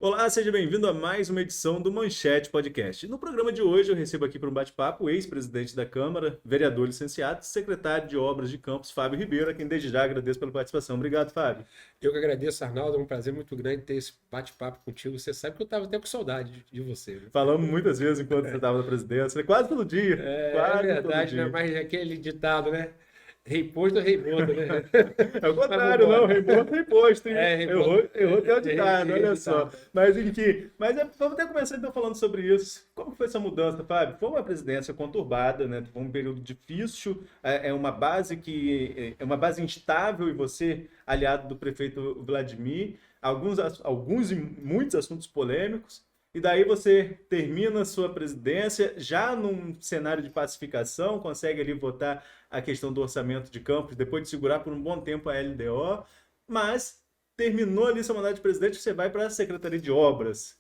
Olá, seja bem-vindo a mais uma edição do Manchete Podcast. No programa de hoje eu recebo aqui para um bate-papo o ex-presidente da Câmara, vereador licenciado, secretário de Obras de Campos, Fábio Ribeiro, a quem desde já agradeço pela participação. Obrigado, Fábio. Eu que agradeço, Arnaldo. É um prazer muito grande ter esse bate-papo contigo. Você sabe que eu estava até com saudade de você, viu? Falamos muitas vezes enquanto você estava na presidência, quase todo dia, É quase todo verdade, né? dia. Mas aquele ditado, né? Rei posto ou rei morto, né? É o Mas vamos contrário, não, embora. rei morto, rei posto, hein? É, rei morto. Errou até o ditado, olha só. Ditado. Mas enfim, vamos até começar então falando sobre isso. Como foi essa mudança, Fábio? Foi uma presidência conturbada, né? Foi um período difícil, é uma base é uma base instável e você, aliado do prefeito Vladimir, alguns e muitos assuntos polêmicos. E daí você termina a sua presidência já num cenário de pacificação, consegue ali votar a questão do orçamento de Campos, depois de segurar por um bom tempo a LDO, mas terminou ali seu mandato de presidente, você vai para a Secretaria de Obras.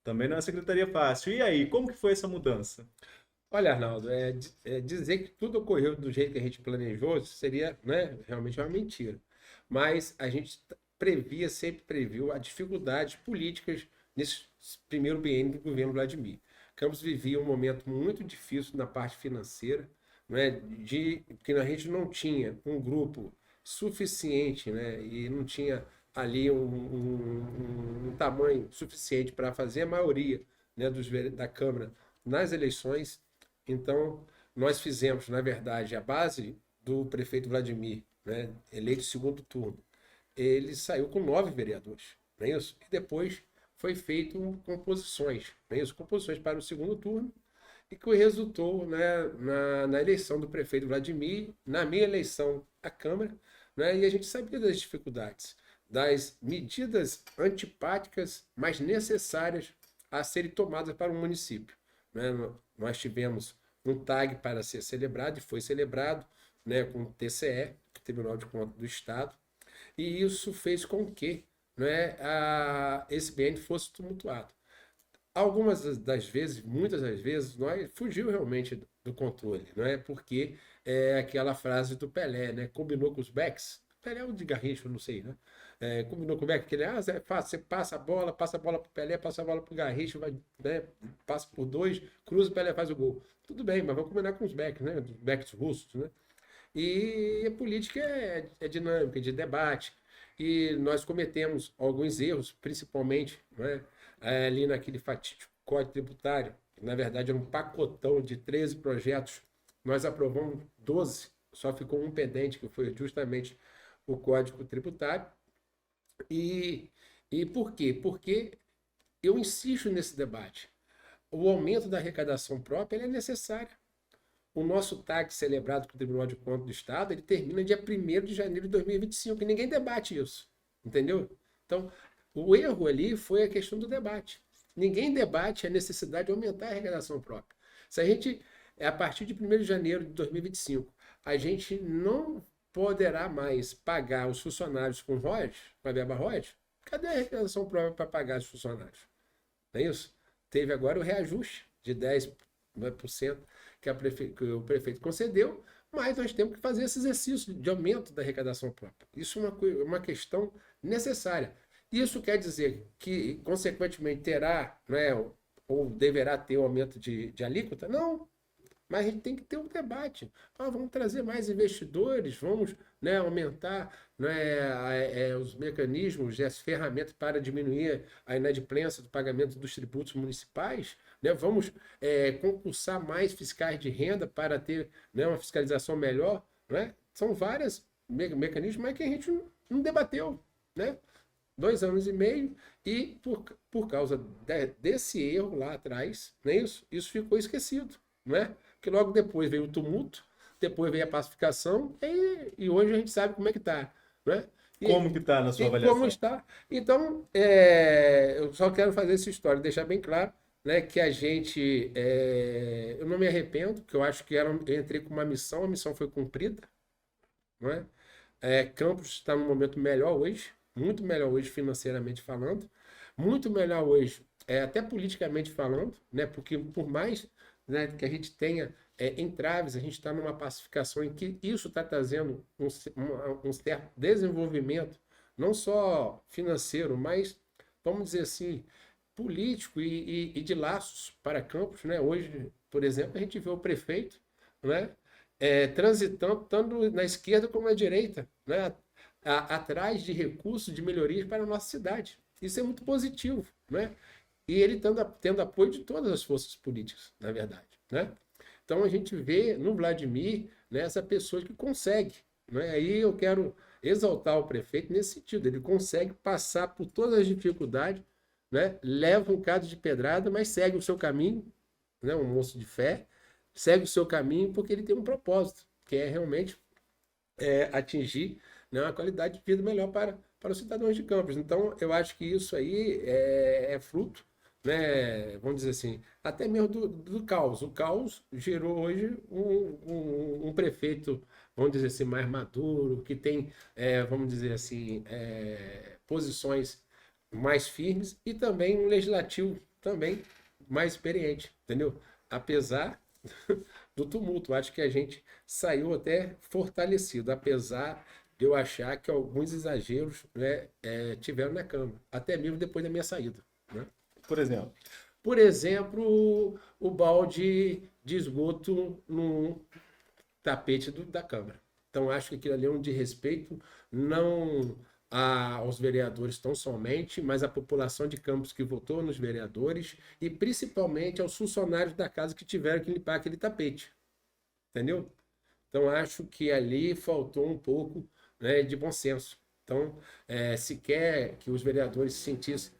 Também não é uma secretaria fácil. E aí, como que foi essa mudança? Olha, Arnaldo, dizer que tudo ocorreu do jeito que a gente planejou seria, né, realmente uma mentira. Mas a gente sempre previu as dificuldades políticas nesse primeiro biênio do governo Vladimir. Campos vivia um momento muito difícil na parte financeira, né, de que a gente não tinha um grupo suficiente, né, e não tinha ali um tamanho suficiente para fazer a maioria, né, da Câmara nas eleições. Então, nós fizemos, na verdade, a base do prefeito Vladimir, né, eleito segundo turno. Ele saiu com 9 vereadores, não é isso? E depois foi feito composições, não é isso? Composições para o segundo turno, e que resultou, né, na eleição do prefeito Vladimir, na minha eleição à Câmara, né, e a gente sabia das dificuldades, das medidas antipáticas, mas necessárias a serem tomadas para o município. Né? Nós tivemos um TAG para ser celebrado, e foi celebrado, né, com o TCE, Tribunal de Contas do Estado, e isso fez com que, né, esse bem fosse tumultuado. Algumas das vezes, muitas das vezes, nós fugiu realmente do controle, não é? Porque é aquela frase do Pelé, né? Combinou com os backs. Pelé é um de Garrincha, eu não sei, né? Combinou com o back, que ele, Zé, você passa a bola pro Pelé, passa a bola pro Garrincha, vai, né? Passa por dois, cruza o Pelé faz o gol. Tudo bem, mas vamos combinar com os backs, né? Os backs russos, né? E a política é dinâmica, de debate. E nós cometemos alguns erros, principalmente, né, ali naquele fatídico Código Tributário, que na verdade era um pacotão de 13 projetos. Nós aprovamos 12, só ficou um pendente, que foi justamente o Código Tributário. E, e por quê? Porque eu insisto nesse debate. O aumento da arrecadação própria ele é necessário. O nosso TAC celebrado com o Tribunal de Contas do Estado, ele termina dia 1º de janeiro de 2025, e ninguém debate isso, entendeu? Então, o erro ali foi a questão do debate. Ninguém debate a necessidade de aumentar a arrecadação própria. Se a gente, a partir de 1º de janeiro de 2025, a gente não poderá mais pagar os funcionários com royalties, com a verba royalties, cadê a arrecadação própria para pagar os funcionários? Não é isso? Teve agora o reajuste de 10% que o prefeito concedeu, mas nós temos que fazer esse exercício de aumento da arrecadação própria. Isso é uma questão necessária. Isso quer dizer que, consequentemente, terá, né, ou deverá ter um aumento de alíquota? Não, mas a gente tem que ter um debate. Vamos trazer mais investidores, vamos, né, aumentar, né, os mecanismos e as ferramentas para diminuir a inadimplência do pagamento dos tributos municipais. Né, vamos concursar mais fiscais de renda para ter, né, uma fiscalização melhor. Né? São vários mecanismos, mas que a gente não debateu. Né? 2 anos e meio, e por causa desse erro lá atrás, não é isso? Isso ficou esquecido. Não é? Que logo depois veio o tumulto, depois veio a pacificação, e hoje a gente sabe como é que está. Né? Como que está na sua E como avaliação? está. Então, eu só quero fazer essa história, deixar bem claro, né, que a gente. Eu não me arrependo, porque eu acho que eu entrei com uma missão, a missão foi cumprida. Não é? Campos está num momento melhor hoje, muito melhor hoje financeiramente falando, muito melhor hoje, até politicamente falando, né? Porque por mais, né, que a gente tenha entraves, a gente está numa pacificação em que isso está trazendo um certo desenvolvimento, não só financeiro, mas vamos dizer assim, político e de laços para Campos, né? Hoje, por exemplo, a gente vê o prefeito, né? Transitando tanto na esquerda como na direita, né? Atrás de recursos de melhorias para a nossa cidade. Isso é muito positivo, né? E ele tendo apoio de todas as forças políticas, na verdade, né? Então a gente vê no Vladimir, né, essa pessoa que consegue, né? Aí eu quero exaltar o prefeito nesse sentido, ele consegue passar por todas as dificuldades, né? Leva um caso de pedrada, mas segue o seu caminho, né? Um moço de fé, segue o seu caminho porque ele tem um propósito, que é realmente atingir, né, uma qualidade de vida melhor para os cidadãos de Campos. Então, eu acho que isso aí é fruto, né, vamos dizer assim, até mesmo do caos. O caos gerou hoje um prefeito, vamos dizer assim, mais maduro, que tem, vamos dizer assim, posições mais firmes e também um legislativo também mais experiente, entendeu? Apesar do tumulto. Acho que a gente saiu até fortalecido, apesar de eu achar que alguns exageros, né, tiveram na Câmara, até mesmo depois da minha saída, né? Por exemplo. Por exemplo, o balde de esgoto no tapete da Câmara. Então, acho que aquilo ali é um desrespeito, não aos vereadores tão somente, mas à população de Campos que votou nos vereadores e principalmente aos funcionários da casa que tiveram que limpar aquele tapete. Entendeu? Então, acho que ali faltou um pouco, né, de bom senso. Então, se quer que os vereadores sentissem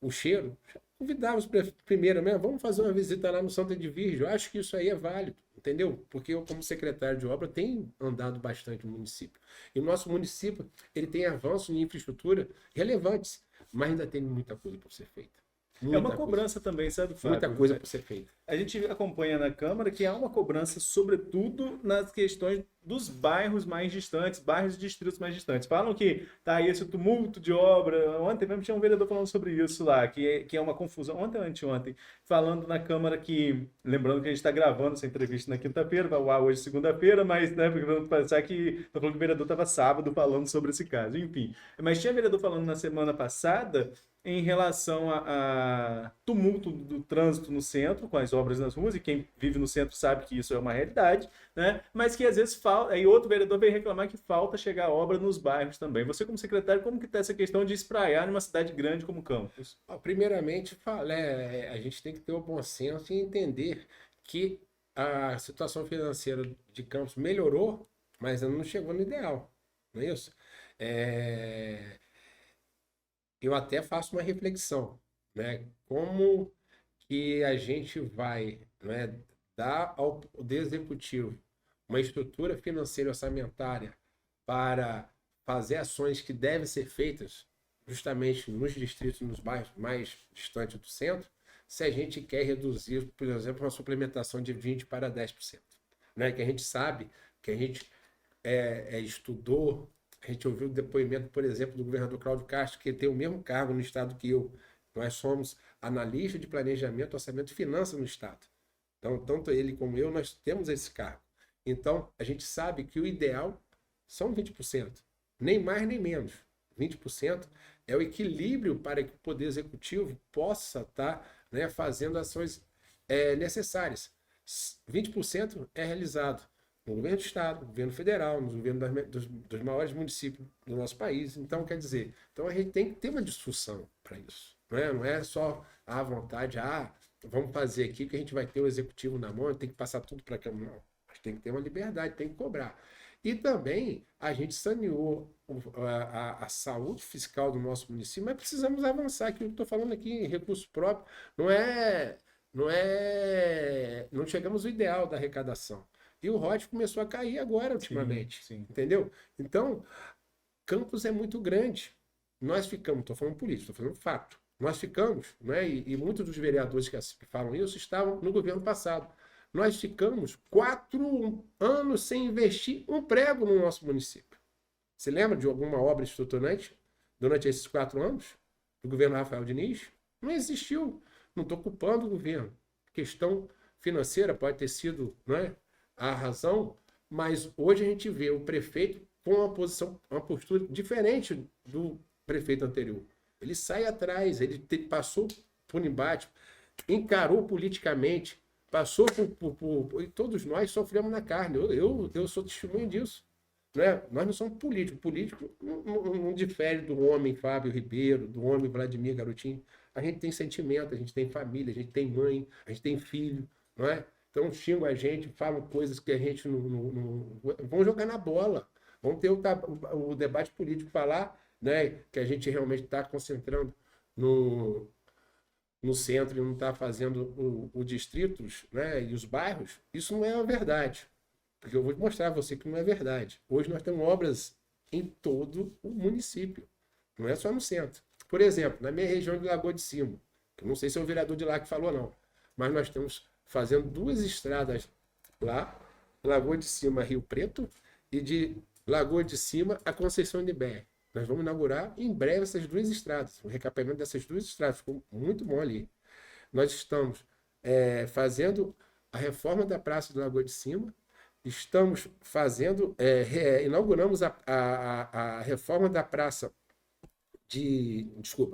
o cheiro, convidava-os primeiro mesmo, vamos fazer uma visita lá no Santa de Virgem. Eu acho que isso aí é válido, entendeu? Porque eu, como secretário de obra, tenho andado bastante no município. E o nosso município, ele tem avanços em infraestrutura relevantes, mas ainda tem muita coisa para ser feita. É uma cobrança também, sabe, Fábio? Muita coisa para ser feita. A gente acompanha na Câmara que há uma cobrança, sobretudo nas questões dos bairros mais distantes, bairros e distritos mais distantes. Falam que tá aí esse tumulto de obra. Ontem mesmo tinha um vereador falando sobre isso lá, que é uma confusão. Ontem ou anteontem, falando na Câmara que, lembrando que a gente está gravando essa entrevista na quinta-feira, vai ao ar hoje segunda-feira, mas, né, porque não pensar que tô falando que o vereador estava sábado falando sobre esse caso. Enfim, mas tinha vereador falando na semana passada em relação a tumulto do trânsito no centro, com as obras nas ruas, e quem vive no centro sabe que isso é uma realidade, né? Mas que às vezes falta, aí outro vereador veio reclamar que falta chegar a obra nos bairros também. Você, como secretário, como que está essa questão de espraiar numa cidade grande como Campos? Primeiramente, a gente tem que ter o bom senso e entender que a situação financeira de Campos melhorou, mas ainda não chegou no ideal, não é isso? É, eu até faço uma reflexão, né? Como que a gente vai, né, dar ao Poder Executivo uma estrutura financeira orçamentária para fazer ações que devem ser feitas justamente nos distritos, nos bairros mais distantes do centro, se a gente quer reduzir, por exemplo, uma suplementação de 20% para 10%. Né? Que a gente sabe, que a gente estudou, a gente ouviu o depoimento, por exemplo, do governador Cláudio Castro, que tem o mesmo cargo no estado que eu. Nós somos analista de planejamento, orçamento e finanças no estado. Então, tanto ele como eu, nós temos esse cargo. Então, a gente sabe que o ideal são 20%, nem mais nem menos. 20% é o equilíbrio para que o Poder Executivo possa estar, né, fazendo ações necessárias. 20% é realizado no governo do estado, no governo federal, no governo dos maiores municípios do nosso país. Então, quer dizer, então a gente tem que ter uma discussão para isso. Não é só à vontade, vamos fazer aqui que a gente vai ter o executivo na mão, tem que passar tudo para a Câmara. Não, mas tem que ter uma liberdade, tem que cobrar. E também a gente saneou a saúde fiscal do nosso município, mas precisamos avançar. Que eu estou falando aqui em recurso próprio, não chegamos ao ideal da arrecadação. E o ROD começou a cair agora, ultimamente. Sim. Entendeu? Então, Campos é muito grande. Nós ficamos, estou falando político, estou falando fato. Nós ficamos, né, e muitos dos vereadores que falam isso estavam no governo passado. Nós ficamos 4 anos sem investir um prego no nosso município. Você lembra de alguma obra estruturante durante esses 4 anos? Do governo Rafael Diniz? Não existiu. Não estou culpando o governo. Questão financeira pode ter sido, né, a razão, mas hoje a gente vê o prefeito com uma postura diferente do prefeito anterior. Ele sai atrás, passou por embate, encarou politicamente, passou e todos nós sofremos na carne. Eu sou testemunho disso. Né? Nós não somos políticos. Político não difere do homem Fábio Ribeiro, do homem Vladimir Garotinho. A gente tem sentimento, a gente tem família, a gente tem mãe, a gente tem filho, não é? Então xingam a gente, falam coisas que a gente não. Vão jogar na bola. Vamos ter o debate político falar, né, que a gente realmente está concentrando no centro e não está fazendo os distritos, né, e os bairros. Isso não é a verdade. Porque eu vou mostrar a você que não é verdade. Hoje nós temos obras em todo o município. Não é só no centro. Por exemplo, na minha região de Lagoa de Cima, que eu não sei se é o vereador de lá que falou não, mas nós estamos fazendo 2 estradas lá, Lagoa de Cima, Rio Preto, e de Lagoa de Cima a Conceição de Bé. Nós vamos inaugurar em breve essas 2 estradas. O recapeamento dessas 2 estradas ficou muito bom ali. Nós estamos fazendo a reforma da Praça de Lagoa de Cima, estamos fazendo, inauguramos a reforma da praça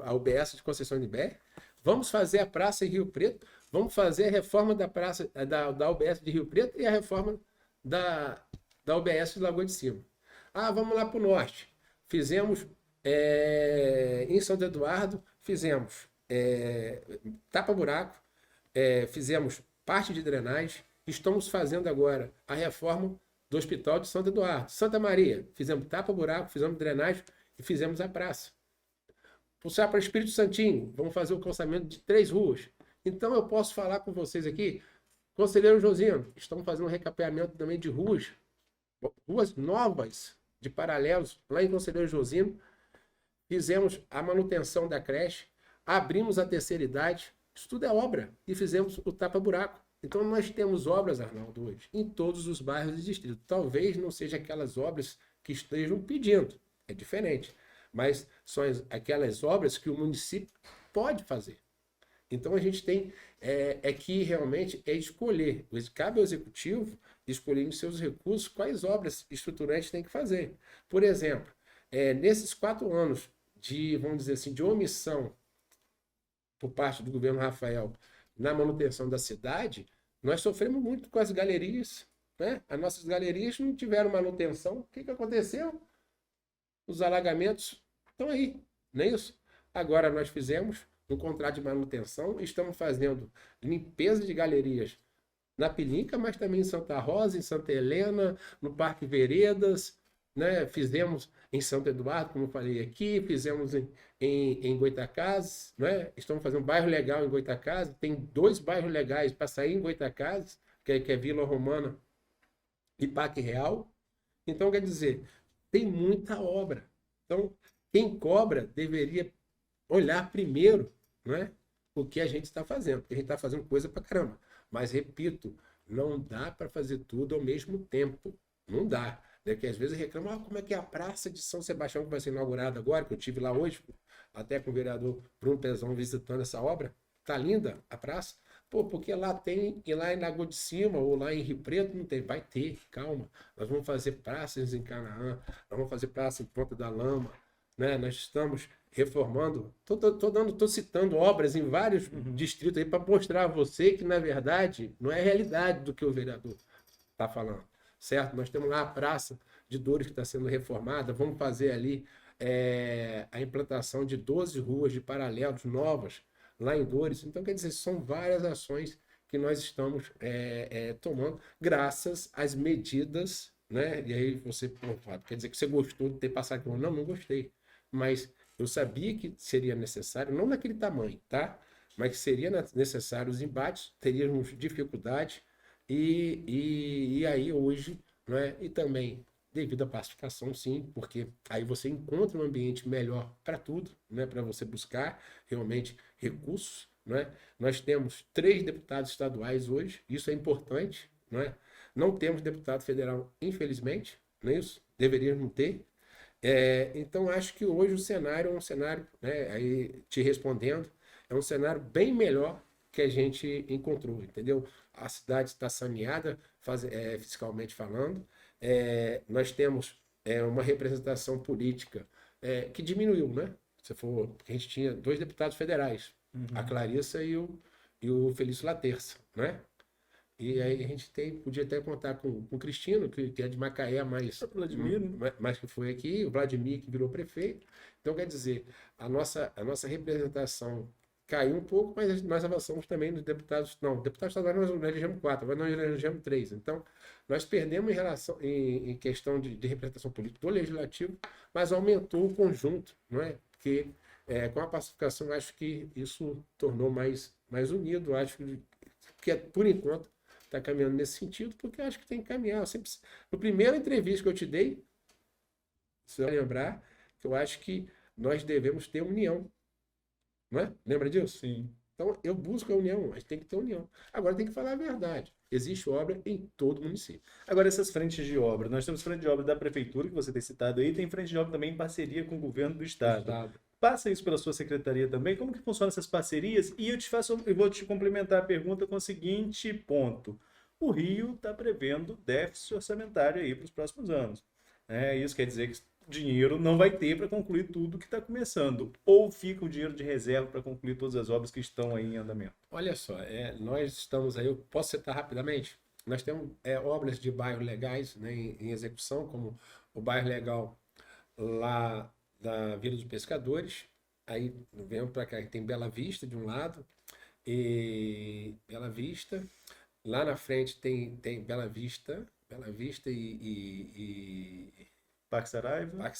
a UBS de Conceição de Bé, vamos fazer a praça em Rio Preto, vamos fazer a reforma da praça da UBS de Rio Preto e a reforma da UBS de Lagoa de Cima. Vamos lá para o norte. Fizemos em Santo Eduardo, fizemos tapa-buraco, fizemos parte de drenagem. Estamos fazendo agora a reforma do Hospital de Santo Eduardo. Santa Maria, fizemos tapa-buraco, fizemos drenagem e fizemos a praça. Puxar para Espírito Santinho, vamos fazer o calçamento de 3 ruas. Então eu posso falar com vocês aqui, Conselheiro Josino, estamos fazendo um recapeamento também de ruas novas, de paralelos, lá em Conselheiro Josino. Fizemos a manutenção da creche, abrimos a terceira idade, isso tudo é obra, e fizemos o tapa-buraco. Então nós temos obras, Arnaldo, hoje, em todos os bairros e distritos. Talvez não sejam aquelas obras que estejam pedindo, é diferente. Mas são aquelas obras que o município pode fazer. Então a gente tem que realmente escolher, cabe ao executivo escolher em seus recursos quais obras estruturantes tem que fazer. Por exemplo, nesses 4 anos de, vamos dizer assim, de omissão por parte do governo Rafael na manutenção da cidade, nós sofremos muito com as galerias, né? As nossas galerias não tiveram manutenção. O que aconteceu? Os alagamentos estão aí, não é isso? Agora nós fizemos um contrato de manutenção, estamos fazendo limpeza de galerias na Pilinca, mas também em Santa Rosa, em Santa Helena, no Parque Veredas, né? Fizemos em Santo Eduardo, como eu falei aqui, fizemos em Goitacazes, né? Estamos fazendo um bairro legal em Goitacazes, tem 2 bairros legais para sair em Goitacazes, que é Vila Romana e Parque Real. Então, quer dizer, tem muita obra. Então, quem cobra deveria olhar primeiro, né, o que a gente está fazendo, porque a gente está fazendo coisa para caramba. Mas, repito, não dá para fazer tudo ao mesmo tempo. Não dá. Né? Que às vezes reclamam, como é que é a Praça de São Sebastião que vai ser inaugurada agora, que eu estive lá hoje, até com o vereador Bruno Pezão visitando essa obra. Tá linda a praça. Pô, porque lá tem, e lá em Lagoa de Cima, ou lá em Rio Preto, não tem. Vai ter, calma. Nós vamos fazer praças em Canaã, nós vamos fazer praça em Ponta da Lama, né? Nós estamos reformando, tô citando obras em vários distritos aí para mostrar a você que, na verdade, não é a realidade do que o vereador está falando, certo? Nós temos lá a Praça de Dores que está sendo reformada, vamos fazer ali a implantação de 12 ruas de paralelos novas lá em Dores. Então, quer dizer, são várias ações que nós estamos tomando graças às medidas, né? E aí você, pô, Fábio, quer dizer que você gostou de ter passado aqui? Não gostei, mas eu sabia que seria necessário, não naquele tamanho, tá? Mas que seria necessário os embates, teríamos dificuldade, e aí hoje, né? E também devido à pacificação, sim, porque aí você encontra um ambiente melhor para tudo, né? Para você buscar realmente recursos, né? Nós temos 3 deputados estaduais hoje, isso é importante, né? Não temos deputado federal, infelizmente, não é isso? Deveríamos ter. Então, acho que hoje o cenário é um cenário, né, aí te respondendo, é um cenário bem melhor que a gente encontrou, entendeu? A cidade está saneada, fiscalmente falando. Nós temos uma representação política que diminuiu, né? Se for, porque a gente tinha 2 deputados federais, a Clarissa e o Felício Laterça, né? E aí a gente podia até contar com o Cristino, que é de Macaé, O Vladimir, né? mas que foi aqui, o Vladimir, que virou prefeito. Então, quer dizer, a nossa representação caiu um pouco, mas nós avançamos também nos deputados. Não, deputados estaduais nós não elegemos 4, mas nós elegemos 3. Então, nós perdemos em questão de representação política do legislativo, mas aumentou o conjunto, não é? Porque com a pacificação, acho que isso tornou mais unido. Acho que por enquanto, está caminhando nesse sentido, porque acho que tem que caminhar. No primeiro entrevista que eu te dei, você vai lembrar que eu acho que nós devemos ter união. Não é? Lembra disso? Sim. Então, eu busco a união, mas tem que ter união. Agora, tem que falar a verdade. Existe obra em todo o município. Agora, essas frentes de obra, nós temos frente de obra da prefeitura, que você tem citado aí, tem frente de obra também em parceria com o governo do estado. Passa isso pela sua secretaria também, como que funcionam essas parcerias? E eu vou te complementar a pergunta com o seguinte ponto. O Rio está prevendo déficit orçamentário aí para os próximos anos. Isso quer dizer que dinheiro não vai ter para concluir tudo que está começando. Ou fica o dinheiro de reserva para concluir todas as obras que estão aí em andamento? Olha só, nós estamos aí, eu posso citar rapidamente, nós temos obras de bairros legais, né, em execução, como o bairro legal lá da Vila dos Pescadores, aí vem para cá, tem Bela Vista de um lado, e Bela Vista, lá na frente tem Bela Vista Parque Saraiva?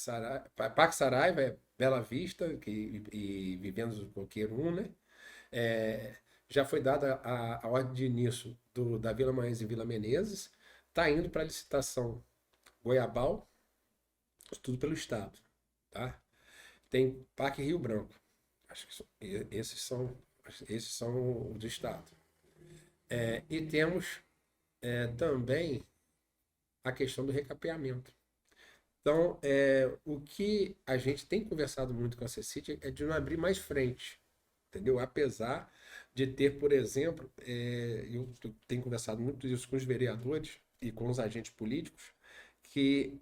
Parque Saraiva, Bela Vista e Vivendas do Coqueiro 1, né? Já foi dada a ordem de início da Vila Maes e Vila Menezes, está indo para licitação Goiabal, tudo pelo Estado, tá? Tem Parque Rio Branco, acho que esses são do Estado. E temos também a questão do recapeamento. Então, o que a gente tem conversado muito com a CECIT é de não abrir mais frente, entendeu? Apesar de ter, por exemplo, eu tenho conversado muito isso com os vereadores e com os agentes políticos, que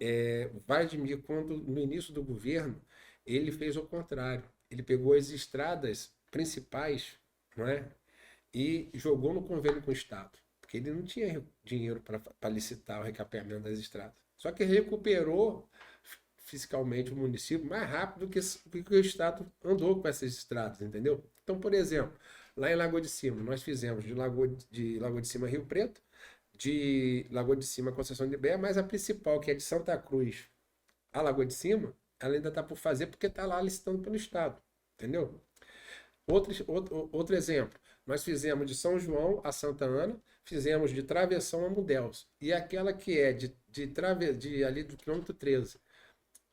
Vladimir, quando no início do governo, ele fez o contrário. Ele pegou as estradas principais, não é? E jogou no convênio com o Estado, porque ele não tinha dinheiro para licitar o recapeamento das estradas. Só que recuperou fiscalmente o município mais rápido do que o Estado andou com essas estradas, entendeu? Então, por exemplo, lá em Lagoa de Cima, nós fizemos de Lagoa de Cima Rio Preto, de Lagoa de Cima Conceição de Bé, mas a principal, que é de Santa Cruz a Lagoa de Cima, ela ainda está por fazer porque está lá licitando pelo Estado, entendeu? Outro exemplo, nós fizemos de São João a Santa Ana, fizemos de Travessão a Mudéus. E aquela que é ali do quilômetro 13,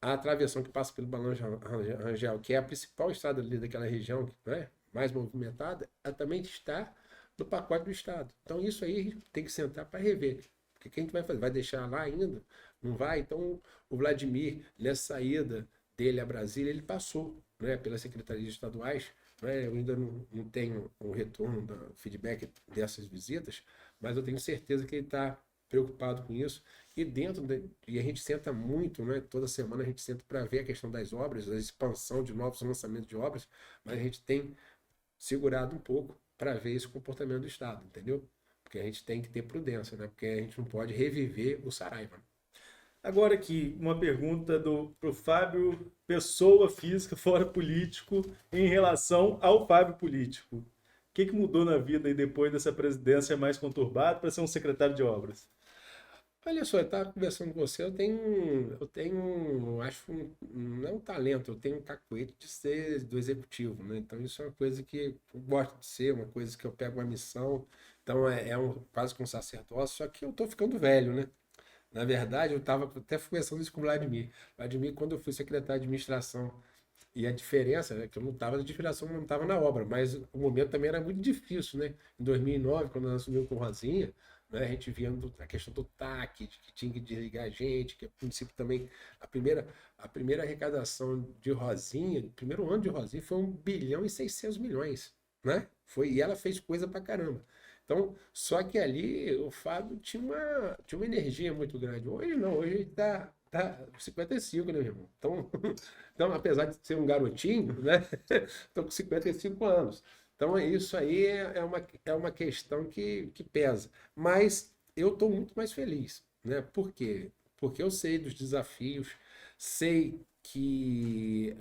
a travessão que passa pelo Balão Rangel, que é a principal estrada ali daquela região, né, mais movimentada, ela também está no pacote do Estado. Então isso aí tem que sentar para rever. Porque quem que vai fazer? Vai deixar lá ainda? Não vai? Então o Vladimir, nessa saída dele a Brasília, ele passou, né, pelas secretarias estaduais. Eu ainda não tenho um retorno, feedback dessas visitas, mas eu tenho certeza que ele está preocupado com isso. E a gente senta muito, né? Toda semana a gente senta para ver a questão das obras, a expansão de novos lançamentos de obras, mas a gente tem segurado um pouco para ver esse comportamento do Estado, entendeu? Porque a gente tem que ter prudência, né? Porque a gente não pode reviver o Saraiva. Agora aqui, uma pergunta pro Fábio, pessoa física, fora político, em relação ao Fábio político. O que mudou na vida aí depois dessa presidência mais conturbada para ser um secretário de obras? Olha só, eu estava conversando com você, acho, não é um talento, eu tenho um cacuete de ser do executivo, né? Então isso é uma coisa que eu gosto de ser, uma coisa que eu pego uma missão, então quase que um sacerdócio, só que eu estou ficando velho, né? Na verdade, eu estava até conversando isso com o Vladimir. Vladimir, quando eu fui secretário de administração, e a diferença é que eu não estava na administração, não estava na obra, mas o momento também era muito difícil, né? Em 2009, quando nós assumimos com o Rosinha, né, a gente via a questão do TAC, de que tinha que desligar a gente, que a princípio também, a primeira arrecadação de Rosinha, o primeiro ano de Rosinha foi 1,6 bilhão, né? E ela fez coisa pra caramba. Então, só que ali o Fábio tinha uma energia muito grande. Hoje não, hoje ele está tá 55, né, meu irmão? Então, então, apesar de ser um garotinho, né? Estou com 55 anos. Então, isso aí é uma questão que pesa. Mas eu estou muito mais feliz, né? Por quê? Porque eu sei dos desafios, sei que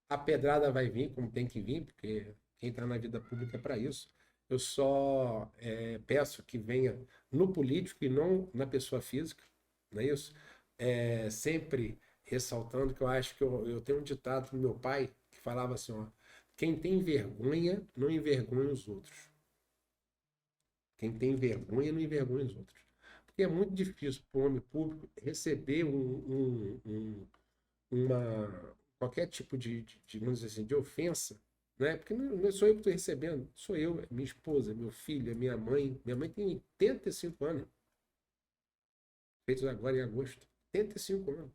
a pedrada vai vir como tem que vir, porque quem está na vida pública é para isso. Eu só peço que venha no político e não na pessoa física, não é isso? Sempre ressaltando que eu acho que eu tenho um ditado do meu pai que falava assim, ó, quem tem vergonha não envergonha os outros. Quem tem vergonha não envergonha os outros. Porque é muito difícil para o homem público receber qualquer tipo vamos dizer assim, de ofensa, né? Porque não sou eu que estou recebendo, sou eu, é minha esposa, meu filho, é minha mãe. Minha mãe tem 85 anos, feitos agora em agosto. 85 anos.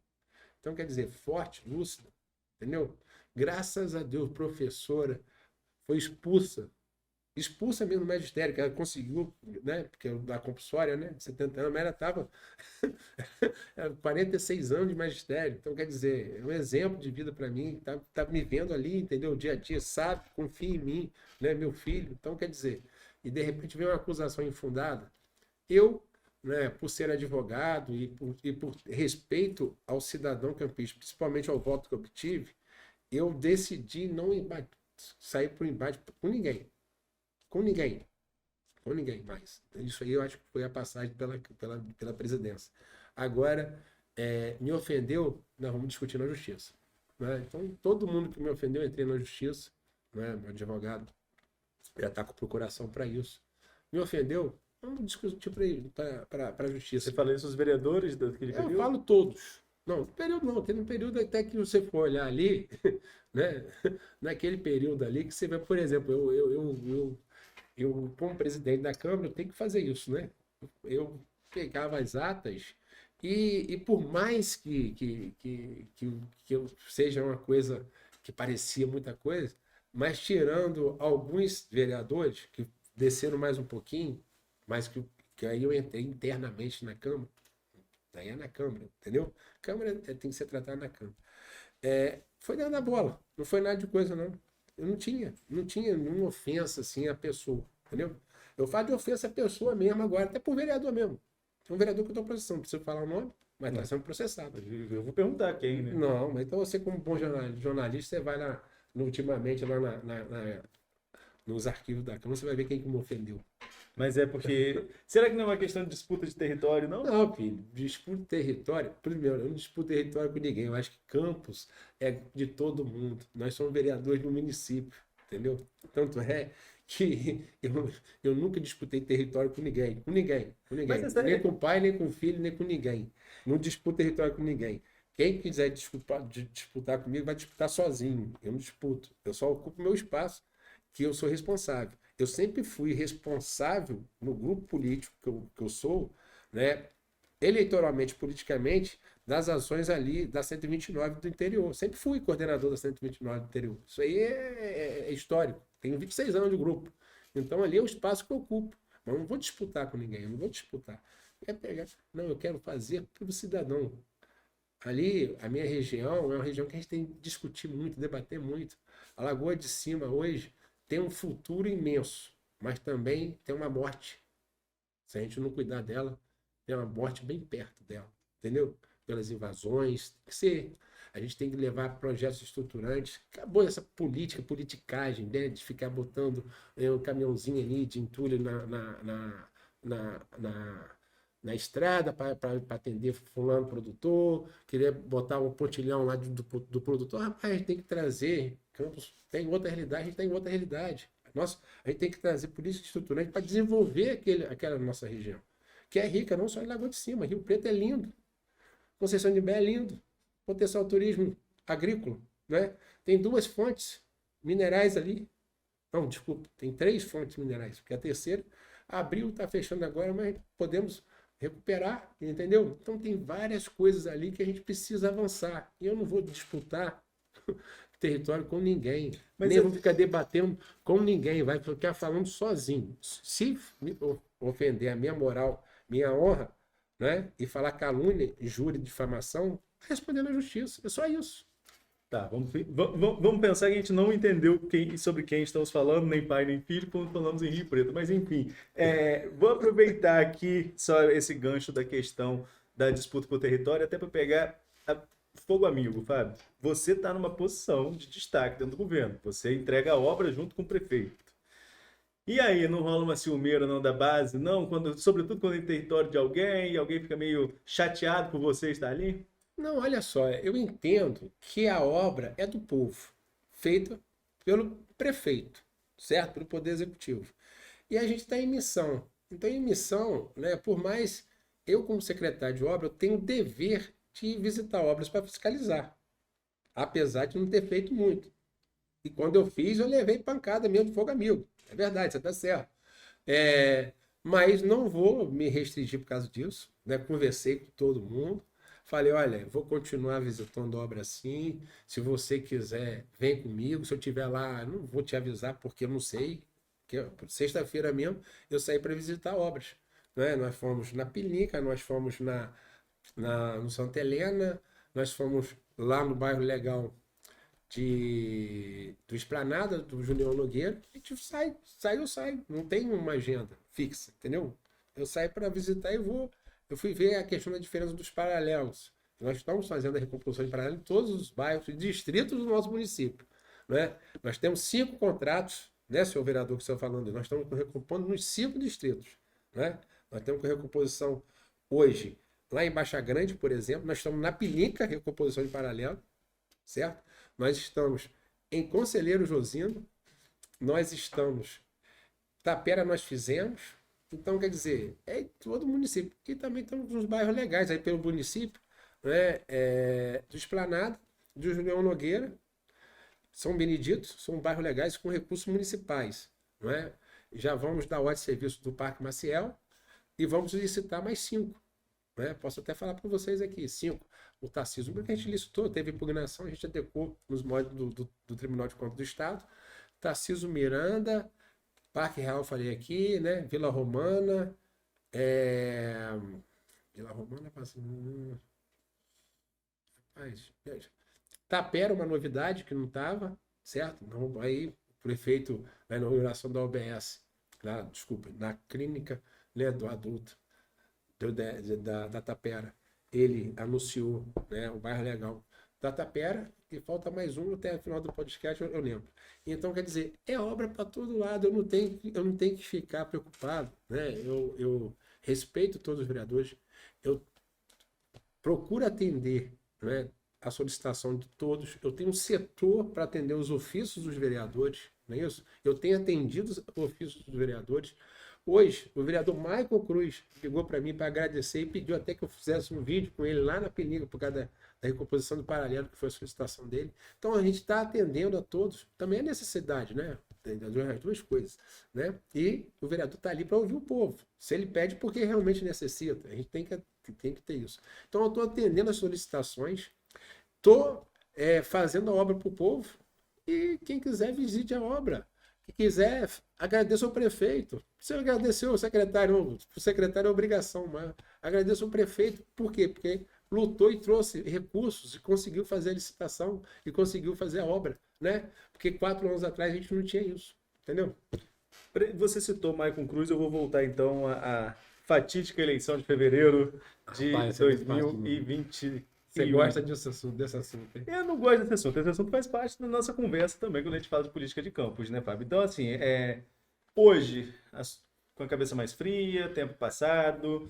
Então, quer dizer, forte, lúcida, entendeu? Graças a Deus, professora, foi expulsa mesmo do magistério, que ela conseguiu, né? Porque da compulsória, né? 70 anos, mas ela estava 46 anos de magistério. Então, quer dizer, é um exemplo de vida para mim, tá me vendo ali, entendeu? Dia a dia, sabe, confia em mim, né? Meu filho. Então, quer dizer, e de repente vem uma acusação infundada. Eu, né, por ser advogado e por respeito ao cidadão campista, principalmente ao voto que eu obtive, eu decidi não sair para o embate com ninguém. Com ninguém. Com ninguém mais. Isso aí eu acho que foi a passagem pela presidência. Agora, me ofendeu, nós vamos discutir na justiça. Né? Então, todo mundo que me ofendeu, eu entrei na justiça, né? Meu advogado já está com procuração para isso. Me ofendeu, vamos discutir para a justiça. Você fala isso aos vereadores daquele período? Eu falo todos. Não, período não, tem um período até que você for olhar ali, né? Naquele período ali que você vê, por exemplo, eu, como presidente da Câmara, eu tenho que fazer isso, né? Eu pegava as atas e por mais que eu seja uma coisa que parecia muita coisa, mas tirando alguns vereadores que desceram mais um pouquinho, mas que aí eu entrei internamente na Câmara, daí é na Câmara, entendeu? Câmara tem que ser tratada na Câmara. Foi dando a bola, não foi nada de coisa, não. Eu não tinha nenhuma ofensa assim à pessoa, entendeu? Eu falo de ofensa à pessoa mesmo agora, até pro vereador mesmo. Tem um vereador que eu estou processando, não preciso falar o nome, mas está sendo processado. Eu vou perguntar quem, né? Não, mas então você, como bom jornalista, você vai lá, ultimamente, lá nos arquivos da Câmara, você vai ver quem que me ofendeu. Mas é porque. Será que não é uma questão de disputa de território, não? Não, filho, disputa de território. Primeiro, eu não disputo território com ninguém. Eu acho que Campos é de todo mundo. Nós somos vereadores do município, entendeu? Tanto é que eu nunca disputei território com ninguém. Com ninguém. Com ninguém. Nem com o pai, nem com o filho, nem com ninguém. Não disputo território com ninguém. Quem quiser disputar comigo vai disputar sozinho. Eu não disputo. Eu só ocupo meu espaço, que eu sou responsável. Eu sempre fui responsável no grupo político que eu sou, né, eleitoralmente, politicamente, das ações ali da 129 do interior. Sempre fui coordenador da 129 do interior. Isso aí é histórico. Tenho 26 anos de grupo. Então ali é o espaço que eu ocupo. Mas eu não vou disputar com ninguém, eu não vou disputar. Não, eu quero fazer para o cidadão. Ali, a minha região é uma região que a gente tem que discutir muito, debater muito. A Lagoa de Cima hoje tem um futuro imenso, mas também tem uma morte. Se a gente não cuidar dela, tem uma morte bem perto dela, entendeu? Pelas invasões, a gente tem que levar projetos estruturantes. Acabou essa politicagem, né? De ficar botando um caminhãozinho ali de entulho na estrada para atender fulano produtor, querer botar um pontilhão lá do produtor. Rapaz, a gente tem que trazer Campos, tem outra realidade, a gente tem outra realidade. A gente tem que trazer política estruturante para desenvolver aquela nossa região, que é rica não só em Lagoa de Cima. Rio Preto é lindo, Conceição de Bé é lindo, potencial turismo agrícola, né? Tem 2 fontes minerais ali. Não, desculpa, tem 3 fontes minerais, porque a terceira abriu, está fechando agora, mas podemos recuperar, entendeu? Então tem várias coisas ali que a gente precisa avançar. E eu não vou disputar território com ninguém. Nem vou ficar debatendo com ninguém. Vai ficar falando sozinho. Se me ofender a minha moral, minha honra, né? E falar calúnia, injúria, difamação, responder na justiça. É só isso. Tá, vamos pensar que a gente não entendeu sobre quem estamos falando, nem pai nem filho, quando falamos em Rio Preto. Mas enfim, vou aproveitar aqui só esse gancho da questão da disputa por território, até para pegar fogo amigo, Fábio. Você está numa posição de destaque dentro do governo. Você entrega a obra junto com o prefeito. E aí, não rola uma ciumeira não da base? Não, sobretudo quando é território de alguém e alguém fica meio chateado por você estar ali? Não, olha só, eu entendo que a obra é do povo, feita pelo prefeito, certo? Pelo Poder Executivo. E a gente está em missão. Então, em missão, né, por mais eu, como secretário de obra, eu tenho o dever de visitar obras para fiscalizar, apesar de não ter feito muito. E quando eu fiz, eu levei pancada mesmo de fogo amigo. É verdade, você está certo. É, mas não vou me restringir por causa disso, né? Conversei com todo mundo. Falei, olha, vou continuar visitando obra assim. Se você quiser, vem comigo. Se eu estiver lá, não vou te avisar porque eu não sei. Sexta-feira mesmo eu saí para visitar obras, né? Nós fomos na Pilinca, nós fomos no Santa Helena, nós fomos lá no bairro Legal do Esplanada, do Julião Nogueira. A gente eu saio. Não tem uma agenda fixa, entendeu? Eu saio para visitar e vou. Eu fui ver a questão da diferença dos paralelos. Nós estamos fazendo a recomposição de paralelo em todos os bairros e distritos do nosso município, né? Nós temos 5 contratos, né, senhor vereador, que você está falando. Nós estamos recompondo nos 5 distritos, né? Nós temos com recomposição hoje, lá em Baixa Grande, por exemplo, nós estamos na Pilinca, recomposição de paralelo, certo? Nós estamos em Conselheiro Josino, nós estamos, Tapera nós fizemos, então quer dizer, é em todo o município. E também estamos nos bairros legais aí pelo município, né? Do Esplanada, do Julião Nogueira, São Benedito, são bairros legais com recursos municipais, não é? Já vamos dar ordem de serviço do Parque Maciel e vamos licitar mais 5. Né? Posso até falar para vocês aqui, 5. O Tarcísio, porque a gente licitou, teve impugnação, a gente adequou nos moldes do Tribunal de Contas do Estado. Tarcísio Miranda, Parque Real, falei aqui, né? Vila Romana, Vila Romana, Tapera, uma novidade que não estava, certo? Não, aí o prefeito, na inauguração da OBS, desculpa, na clínica, né, do adulto, da Tapera, ele anunciou, né, o bairro legal da Tapera, e falta mais um até o final do podcast, eu lembro. Então, quer dizer, é obra para todo lado, eu não tenho que ficar preocupado, né? Eu respeito todos os vereadores, eu procuro atender, né, a solicitação de todos, eu tenho um setor para atender os ofícios dos vereadores, não é isso? Eu tenho atendido os ofícios dos vereadores. Hoje, o vereador Michael Cruz ligou para mim para agradecer e pediu até que eu fizesse um vídeo com ele lá na Peninga, por causa da recomposição do paralelo, que foi a solicitação dele. Então, a gente está atendendo a todos. Também é necessidade, né? As duas coisas, né? E o vereador está ali para ouvir o povo. Se ele pede, porque realmente necessita. A gente tem que ter isso. Então, eu estou atendendo as solicitações, estou fazendo a obra para o povo, e quem quiser, visite a obra. Quem quiser, agradeça ao prefeito. Se eu agradecer o secretário é obrigação, mas agradeça ao prefeito. Por quê? Porque lutou e trouxe recursos e conseguiu fazer a licitação e conseguiu fazer a obra, né? Porque 4 anos atrás a gente não tinha isso, entendeu? Você citou Maicon Cruz, eu vou voltar então à fatídica eleição de fevereiro de 2020. Você gosta desse assunto? Hein? Eu não gosto desse assunto. Esse assunto faz parte da nossa conversa também quando a gente fala de política de campos, né, Fábio? Então, assim, hoje, com a cabeça mais fria, tempo passado,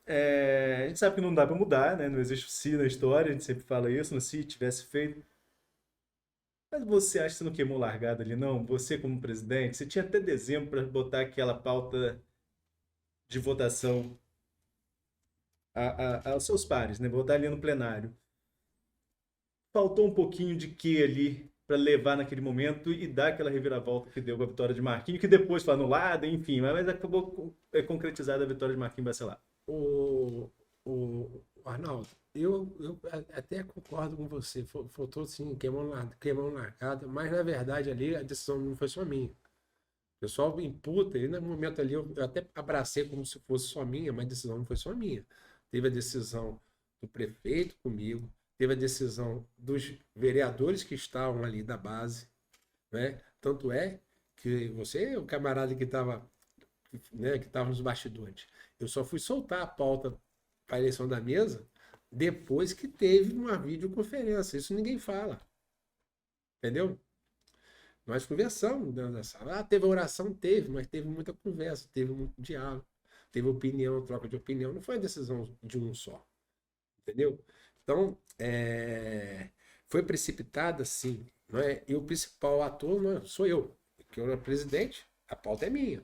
a gente sabe que não dá para mudar, né? Não existe o se na história, a gente sempre fala isso, no se tivesse feito. Mas você acha que você não queimou largada ali, não? Você como presidente, você tinha até dezembro para botar aquela pauta de votação aos seus pares, né? Votar ali no plenário. Faltou um pouquinho de quê ali para levar naquele momento e dar aquela reviravolta que deu com a vitória de Marquinhos, que depois foi anulada, enfim, mas acabou concretizada a vitória de Marquinhos Bacelar. Arnaldo, eu até concordo com você, faltou sim, queimão largada, mas na verdade ali a decisão não foi só minha. O pessoal imputa, e no momento ali eu até abracei como se fosse só minha, mas a decisão não foi só minha. teve a decisão do prefeito comigo, teve a decisão dos vereadores que estavam ali da base, né? Tanto é que você, o camarada que estava, né, que estava nos bastidores, eu só fui soltar a pauta para a eleição da mesa depois que teve uma videoconferência. Isso ninguém fala, entendeu? Nós conversamos dentro da sala. Ah, teve oração? Teve, mas teve muita conversa, teve muito diálogo, teve opinião, troca de opinião. Não foi a decisão de um só, entendeu? Então, foi precipitada, sim. Não é? E o principal ator não é, sou eu, que eu era presidente, a pauta é minha.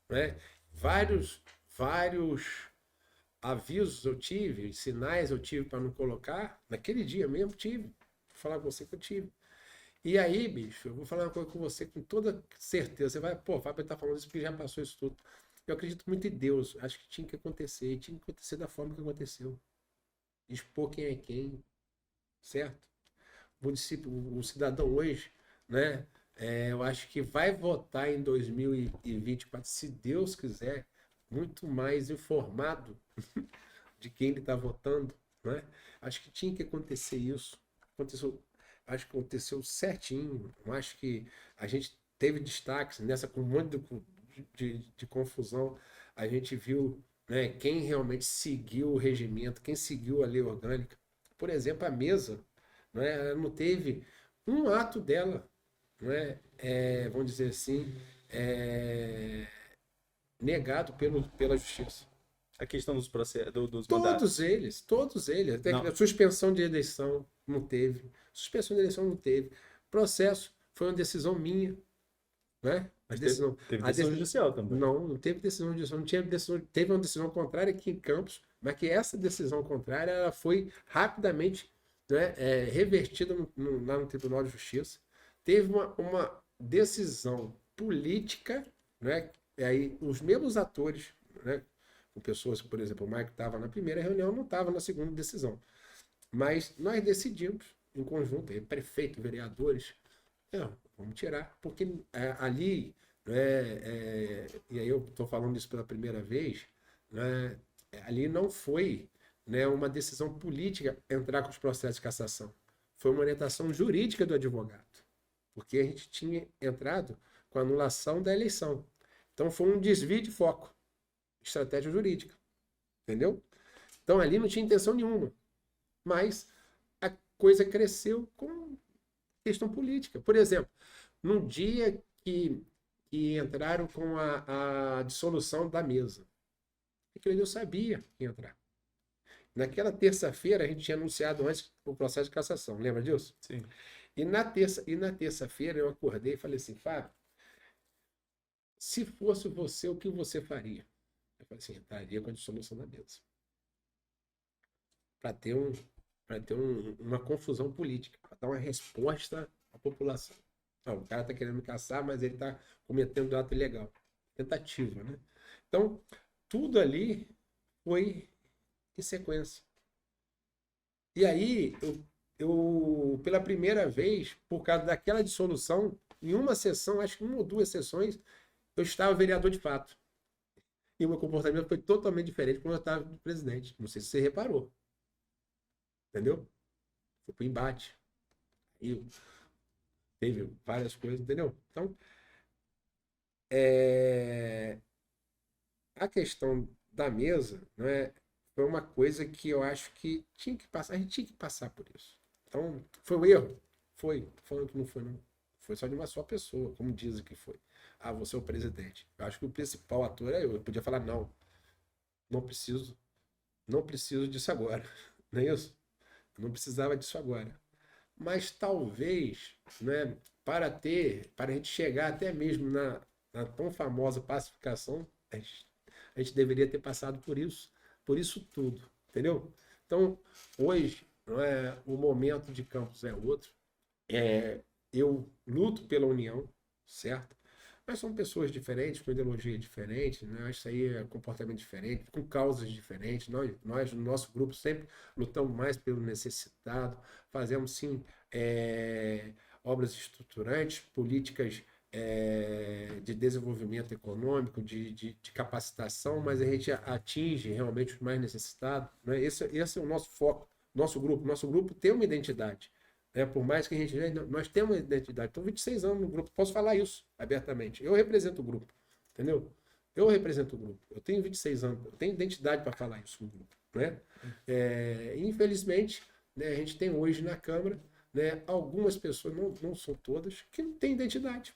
Não é? Vários avisos eu tive, sinais eu tive para não colocar. Naquele dia mesmo tive. Vou falar com você que eu tive. E aí, bicho, eu vou falar uma coisa com você com toda certeza. Você vai, pô, o Fábio tá falando isso porque já passou isso tudo. Eu acredito muito em Deus. Acho que tinha que acontecer. E tinha que acontecer da forma que aconteceu. Expor quem é quem, certo? O município, o cidadão hoje, né? Eu acho que vai votar em 2024, se Deus quiser, muito mais informado de quem ele está votando, né? Acho que tinha que acontecer isso. Aconteceu, acho que aconteceu certinho. Eu acho que a gente teve destaques nessa com um monte de confusão. A gente viu, né, quem realmente seguiu o regimento, quem seguiu a lei orgânica. Por exemplo, a mesa, né, ela não teve um ato dela, né, vamos dizer assim, negado pela justiça. A questão dos processos, dos Todos mandatos. eles, todos eles. Até Não. que a suspensão de eleição não teve. Suspensão de eleição não teve. Processo foi uma decisão minha, né? Mas teve decisão judicial também. Não teve decisão judicial, não tinha decisão, teve uma decisão contrária aqui em Campos, mas que essa decisão contrária ela foi rapidamente, né, revertida lá no Tribunal de Justiça. Teve uma decisão política, né? E aí os mesmos atores, né? Com pessoas, por exemplo, o Mike estava na primeira reunião, não estava na segunda decisão. Mas nós decidimos, em conjunto, prefeito, vereadores, vamos tirar, porque ali, né, e aí eu estou falando isso pela primeira vez, né, ali não foi, né, uma decisão política entrar com os processos de cassação. Foi uma orientação jurídica do advogado, porque a gente tinha entrado com a anulação da eleição. Então foi um desvio de foco, estratégia jurídica, entendeu? Então ali não tinha intenção nenhuma, mas a coisa cresceu com questão política. Por exemplo, no dia que entraram com a dissolução da mesa, aquilo eu sabia que ia entrar. Naquela terça-feira, a gente tinha anunciado antes o processo de cassação, lembra disso? Sim. E na terça-feira eu acordei e falei assim, Fábio, se fosse você, o que você faria? Eu falei assim, entraria com a dissolução da mesa. Para ter uma confusão política, para dar uma resposta à população. Não, o cara está querendo me caçar, mas ele está cometendo ato ilegal. Tentativa, né? Então, tudo ali foi em sequência. E aí, eu pela primeira vez, por causa daquela dissolução, em uma sessão, acho que uma ou duas sessões, eu estava vereador de fato. E o meu comportamento foi totalmente diferente quando eu estava de presidente. Não sei se você reparou. Entendeu? Foi pro embate. E teve várias coisas, entendeu? Então, a questão da mesa, né, foi uma coisa que eu acho que tinha que passar, a gente tinha que passar por isso. Então, foi um erro? Foi. Tô falando que não foi, não. Foi só de uma só pessoa, como dizem que foi. Ah, você é o presidente. Eu acho que o principal ator é eu. Eu podia falar, não preciso disso agora. Não é isso? Eu não precisava disso agora. Mas talvez, né, para a gente chegar até mesmo na tão famosa pacificação, a gente deveria ter passado por isso tudo, entendeu? Então, hoje, não é, o momento de Campos é outro. Eu luto pela união, certo? Mas são pessoas diferentes, com ideologia diferente, né? Isso aí é comportamento diferente, com causas diferentes. Nós, no nosso grupo, sempre lutamos mais pelo necessitado, fazemos, sim, obras estruturantes, políticas de desenvolvimento econômico, de capacitação, mas a gente atinge realmente os mais necessitados, né? Esse é o nosso foco, nosso grupo. Nosso grupo tem uma identidade, né? Por mais que a gente... Nós temos uma identidade. Estou 26 anos no grupo, posso falar isso abertamente. Eu represento o grupo, entendeu? Eu represento o grupo. Eu tenho 26 anos, eu tenho identidade para falar isso no grupo, né? Infelizmente, né, a gente tem hoje na Câmara, né, algumas pessoas, não são todas, que não têm identidade,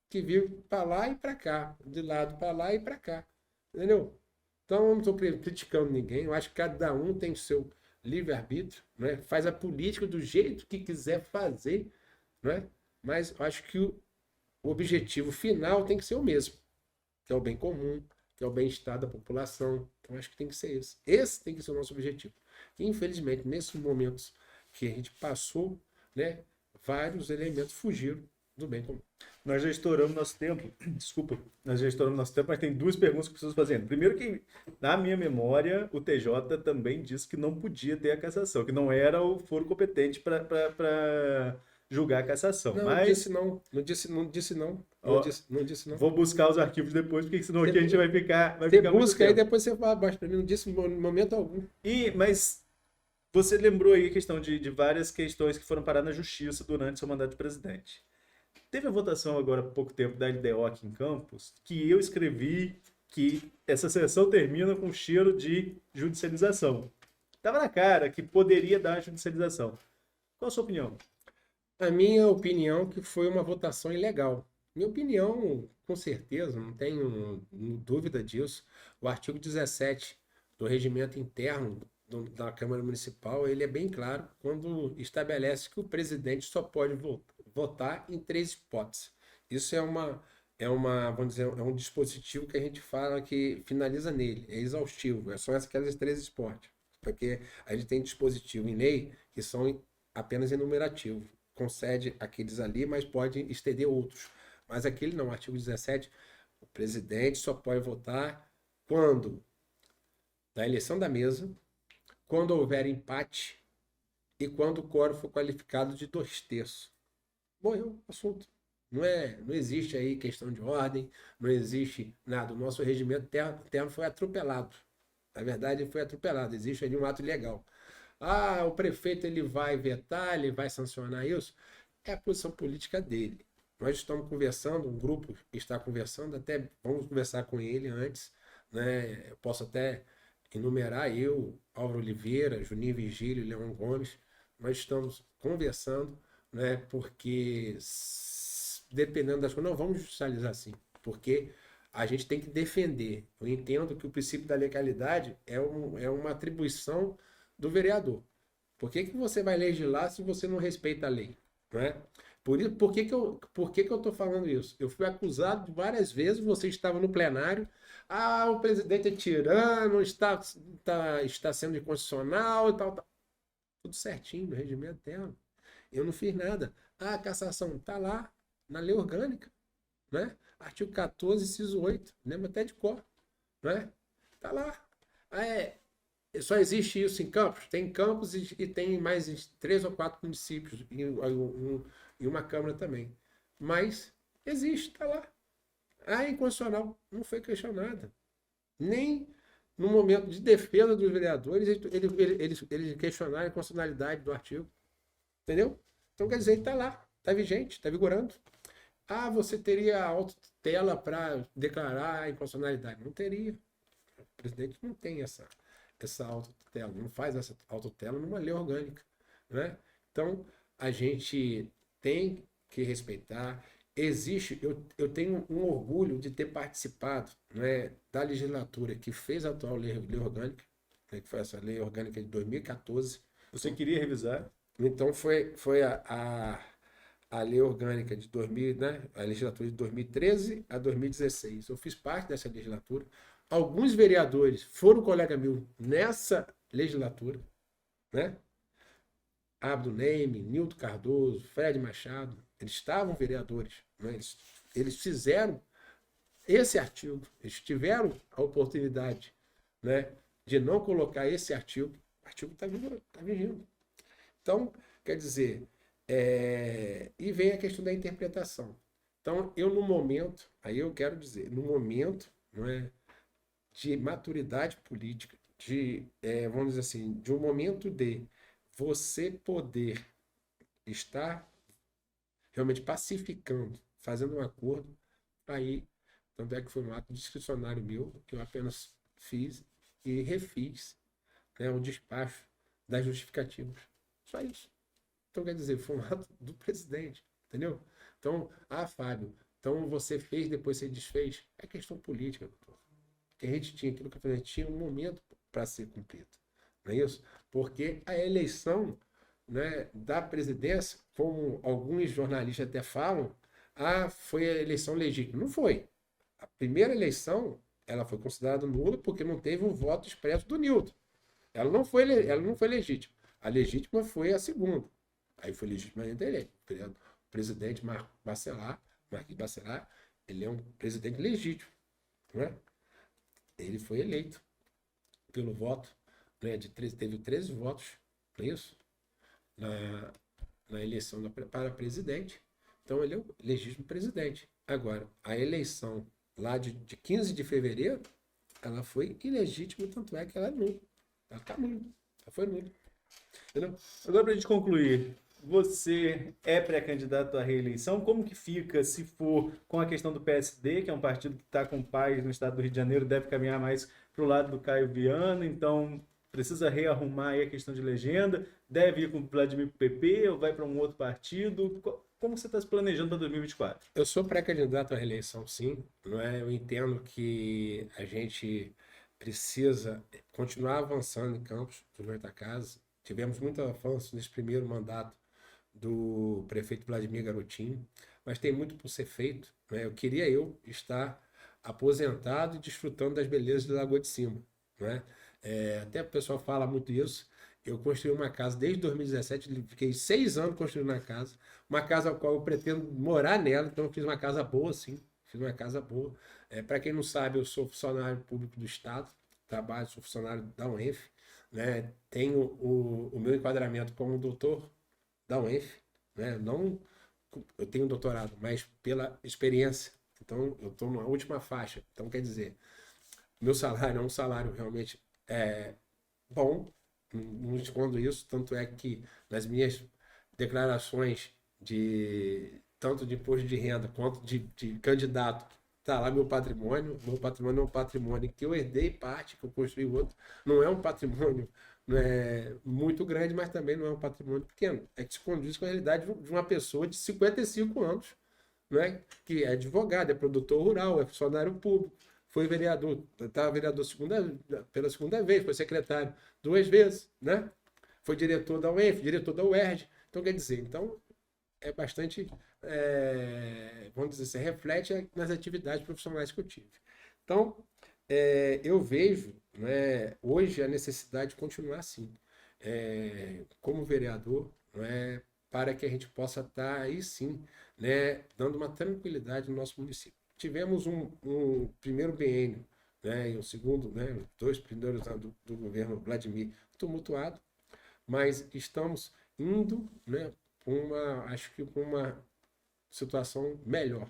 que vivem para lá e para cá, de lado para lá e para cá, entendeu? Então, eu não estou criticando ninguém, eu acho que cada um tem o seu livre-arbítrio, né? Faz a política do jeito que quiser fazer, né? Mas eu acho que o objetivo final tem que ser o mesmo, que é o bem comum, que é o bem-estar da população. Então, acho que tem que ser esse. Esse tem que ser o nosso objetivo. E, infelizmente, nesses momentos que a gente passou, né, vários elementos fugiram do bem comum. Nós já estouramos nosso tempo. Desculpa, nós já estouramos nosso tempo, mas tem duas perguntas que preciso fazer. Primeiro que, na minha memória, o TJ também disse que não podia ter a cassação, que não era o foro competente para julgar a cassação. Não, Mas disse não. Não disse não. ó, Não disse não. vou buscar os arquivos depois, porque senão aqui a gente vai ficar Você muito busca aí, tempo. depois você fala abaixo para mim. Não disse em momento algum. Mas você lembrou aí a questão de várias questões que foram parar na justiça durante seu mandato de presidente. Teve a votação agora há pouco tempo da LDO aqui em Campos, que eu escrevi que essa sessão termina com cheiro de judicialização. Estava na cara que poderia dar judicialização. Qual a sua opinião? A minha opinião é que foi uma votação ilegal. Minha opinião, com certeza, não tenho dúvida disso. O artigo 17 do regimento interno da Câmara Municipal, ele é bem claro quando estabelece que o presidente só pode votar em 3 hipóteses. Isso vamos dizer, é um dispositivo que a gente fala que finaliza nele, é exaustivo, é só aquelas 3 hipóteses. Porque a gente tem dispositivo em lei que são apenas enumerativos, concede aqueles ali, mas pode estender outros. Mas aquele não, artigo 17, o presidente só pode votar quando da eleição da mesa, quando houver empate e quando o quórum for qualificado de 2/3. Morreu o assunto. Não existe aí questão de ordem, não existe nada. O nosso regimento interno foi atropelado. Na verdade, ele foi atropelado. Existe ali um ato ilegal. Ah, o prefeito ele vai vetar, ele vai sancionar isso. É a posição política dele. Nós estamos conversando, um grupo está conversando, até vamos conversar com ele antes, né? Eu posso até enumerar eu, Álvaro Oliveira, Juninho Vigílio, Leão Gomes. Nós estamos conversando, né? Porque dependendo das coisas, não vamos judicializar assim, porque a gente tem que defender. Eu entendo que o princípio da legalidade é uma atribuição do vereador. Por que você vai legislar se você não respeita a lei? Não é? Por que eu estou falando isso? Eu fui acusado várias vezes, você estava no plenário, o presidente é tirano, está sendo inconstitucional e tal. Tudo certinho, no regimento interno. Eu não fiz nada. A cassação está lá, na lei orgânica, né? Artigo 14, inciso 8, lembra até de cor, né? Está lá. Só existe isso em Campos? Tem Campos e tem mais 3 ou 4 municípios e uma Câmara também. Mas existe, está lá. A inconstitucional não foi questionada. Nem no momento de defesa dos vereadores, eles questionaram a inconstitucionalidade do artigo. Entendeu? Então, quer dizer, está lá, está vigente, está vigorando. Você teria autotutela para declarar a inconstitucionalidade? Não teria. O presidente não tem essa autotutela, não faz essa autotutela numa lei orgânica, né? Então, a gente tem que respeitar. Eu tenho um orgulho de ter participado, né, da legislatura que fez a atual lei orgânica, né, que foi essa lei orgânica de 2014. Você queria revisar? Então, foi a lei orgânica de 2000, né, a legislatura de 2013 a 2016. Eu fiz parte dessa legislatura. Alguns vereadores foram colega meu nessa legislatura, né? Abdo Neme, Nilton Cardoso, Fred Machado, eles estavam vereadores, né? Eles fizeram esse artigo, eles tiveram a oportunidade, né, de não colocar esse artigo. O artigo está vigindo. Então, quer dizer, e vem a questão da interpretação. Então, no momento, aí eu quero dizer, no momento, não é, de maturidade política, vamos dizer assim, de um momento de você poder estar realmente pacificando, fazendo um acordo, aí, tanto é que foi um ato discricionário meu, que eu apenas fiz e refiz, né, o despacho das justificativas. Só isso. Então, quer dizer, foi um ato do presidente, entendeu? Então, Fábio, então você fez, depois você desfez. É questão política, doutor. Porque a gente tinha aquilo que eu falei, tinha um momento para ser cumprido. Não é isso? Porque a eleição, né, da presidência, como alguns jornalistas até falam, foi a eleição legítima. Não foi. A primeira eleição, ela foi considerada nula porque não teve um voto expresso do Newton. Ela não foi legítima. A legítima foi a segunda. Aí foi legitimamente eleito. O presidente Marquinhos Bacelar, ele é um presidente legítimo. Não é? Ele foi eleito pelo voto, né, teve 13 votos, não é isso? Na eleição para presidente. Então ele é o legítimo presidente. Agora, a eleição lá de 15 de fevereiro, ela foi ilegítima, tanto é que ela é nula. Ela está nula. Ela foi nula. Entendeu? Agora, para a gente concluir, você é pré-candidato à reeleição? Como que fica se for com a questão do PSD, que é um partido que está com paz no estado do Rio de Janeiro, deve caminhar mais para o lado do Caio Viana, então precisa rearrumar aí a questão de legenda, deve ir com o Vladimir pro PP ou vai para um outro partido? Como você está se planejando para 2024? Eu sou pré-candidato à reeleição, sim. Não é? Eu entendo que a gente precisa continuar avançando em Campos do Goytacazes. Tivemos muito avanço nesse primeiro mandato do prefeito Vladimir Garotinho, mas tem muito por ser feito, né? Eu queria estar aposentado e desfrutando das belezas de Lagoa de Cima, né? Até o pessoal fala muito isso. Eu construí uma casa desde 2017, fiquei 6 anos construindo uma casa a qual eu pretendo morar nela, então eu fiz uma casa boa, sim, fiz uma casa boa. Para quem não sabe, eu sou funcionário público do Estado, sou funcionário da UENF, né? Tenho o meu enquadramento como doutor da UENF, né? Não, eu tenho um doutorado, mas pela experiência. Então, eu estou na última faixa. Então, quer dizer, meu salário é um salário realmente bom, não escondo isso, tanto é que nas minhas declarações de tanto de imposto de renda quanto de candidato, tá lá meu patrimônio. Meu patrimônio é um patrimônio que eu herdei parte, que eu construí outro. Não é um patrimônio, não é muito grande, mas também não é um patrimônio pequeno. É que se condiz com a realidade de uma pessoa de 55 anos, né? Que é advogado, é produtor rural, é funcionário público, foi vereador, está vereador pela segunda vez, foi secretário 2 vezes, né? Foi diretor da UENF, diretor da UERJ. Então, quer dizer, é bastante, vamos dizer assim, reflete nas atividades profissionais que eu tive. Então, eu vejo, né, hoje a necessidade de continuar assim, como vereador, né, para que a gente possa estar aí sim, né, dando uma tranquilidade no nosso município. Tivemos um primeiro biênio, né, e o segundo, né, 2 primeiros anos do governo Vladimir tumultuado, mas estamos indo, né, acho que com uma situação melhor.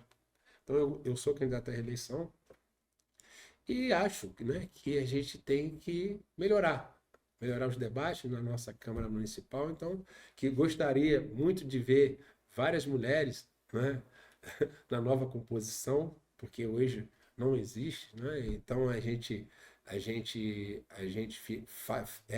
Então eu sou candidato à reeleição e acho, né, que a gente tem que melhorar os debates na nossa Câmara Municipal. Então, que gostaria muito de ver várias mulheres, né, na nova composição, porque hoje não existe, né? Então é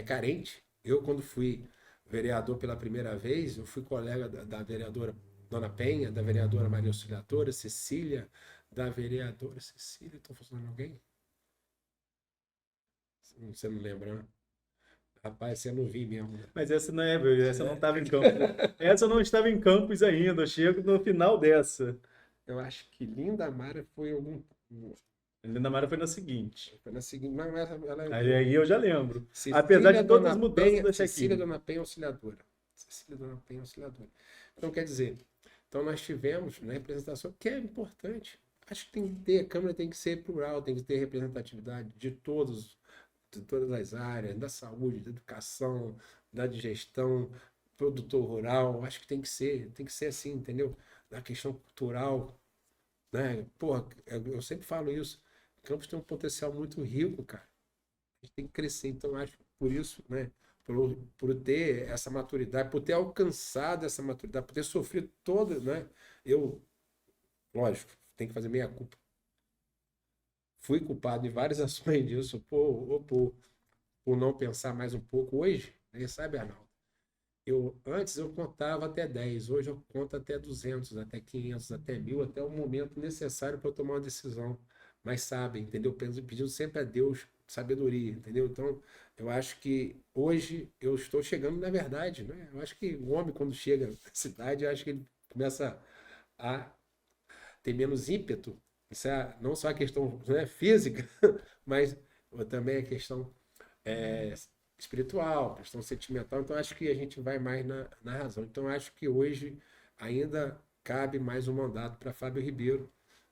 carente. Eu, quando fui vereador pela primeira vez, eu fui colega da vereadora Dona Penha, da vereadora Maria Auxiliadora, Cecília, da vereadora Cecília, estou falando alguém? Você não lembra, né? Rapaz, você não vi mesmo, né? Mas essa não essa não estava em Campos. Essa não estava em Campos ainda, eu chego no final dessa. Eu acho que Linda Mara foi algum. Linda Mara foi na seguinte. Foi na seguinte, mas ela é Aí eu já lembro. Apesar Cecília de todas Dona as mudanças da Cecília check-in. Dona Penha Auxiliadora. Cecília Dona Penha Auxiliadora. Então, quer dizer, então nós tivemos, né, representação, que é importante. Acho que tem que ter, a Câmara tem que ser plural, tem que ter representatividade de todas as áreas, da saúde, da educação, da digestão, produtor rural. Acho que tem que ser assim, entendeu? Da questão cultural. né? Porra, eu sempre falo isso. Campos tem um potencial muito rico, cara. A gente tem que crescer. Então, acho que por isso, né? Por ter essa maturidade, por ter alcançado essa maturidade, por ter sofrido toda, né? Eu, lógico, tenho que fazer meia culpa. Fui culpado em várias ações disso, por não pensar mais um pouco. Hoje, né, sabe, Arnaldo? Antes eu contava até 10, hoje eu conto até 200, até 500, até 1000, até o momento necessário para eu tomar uma decisão. Mas sabe, entendeu? Pedindo sempre a Deus sabedoria, entendeu? Então, eu acho que hoje eu estou chegando na verdade, né? Eu acho que o homem, quando chega na cidade, eu acho que ele começa a ter menos ímpeto. Isso é não só a questão, né, física, mas também a questão é, espiritual, questão sentimental. Então, acho que a gente vai mais na razão. Então, acho que hoje ainda cabe mais um mandato para Fábio Ribeiro,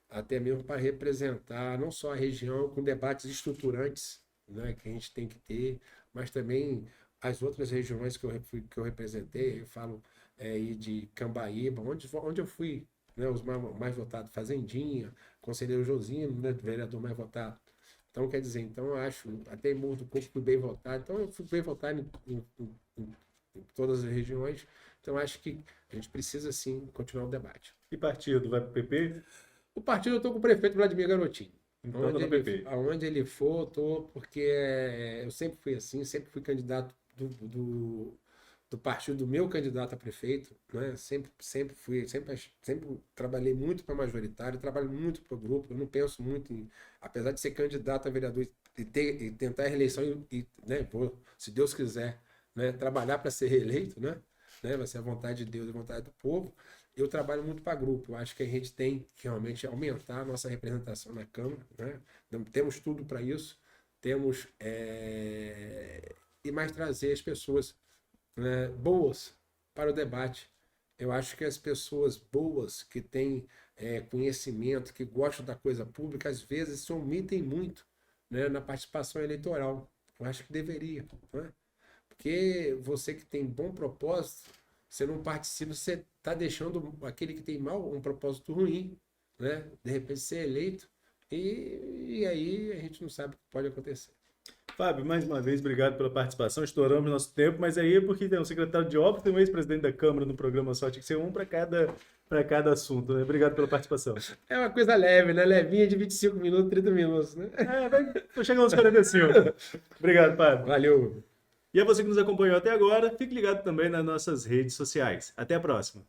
até mesmo para representar não só a região com debates estruturantes, né, que a gente tem que ter, mas também as outras regiões que eu representei. Eu falo aí de Cambaíba, onde eu fui, né, os mais votados, Fazendinha, Conselheiro Josino, né, vereador mais votado. Então, quer dizer, então eu acho, até em Morro do Coco fui bem votado, então eu fui bem votado em todas as regiões, então acho que a gente precisa sim continuar o debate. E partido? Vai para o PP? O partido eu estou com o prefeito Vladimir Garotinho. Então tá no PP. Aonde ele for, eu tô, porque eu sempre fui assim, sempre fui candidato do partido do meu candidato a prefeito, né? Sempre fui, sempre trabalhei muito para majoritário, trabalho muito para o grupo. Eu não penso muito em, apesar de ser candidato a vereador e tentar a reeleição né, se Deus quiser, né, trabalhar para ser reeleito, né, vai ser a vontade de Deus e a vontade do povo. Eu trabalho muito para grupo. Eu acho que a gente tem que realmente aumentar a nossa representação na Câmara, né? Temos tudo para isso. Temos e mais trazer as pessoas, né, boas para o debate. Eu acho que as pessoas boas, que têm conhecimento, que gostam da coisa pública, às vezes se omitem muito, né, na participação eleitoral. Eu acho que deveria, né? Porque você que tem bom propósito, você não participa, você está deixando aquele que tem mal um propósito ruim, né? De repente ser eleito, e aí a gente não sabe o que pode acontecer. Fábio, mais uma vez, obrigado pela participação. Estouramos nosso tempo, mas aí é porque tem um secretário de obras, tem um ex-presidente da Câmara no programa só, tinha que ser um para cada assunto, né? Obrigado pela participação. É uma coisa leve, né? Levinha de 25 minutos, 30 minutos, né? Tô chegando aos 45. Obrigado, Fábio. Valeu. E a você que nos acompanhou até agora, fique ligado também nas nossas redes sociais. Até a próxima.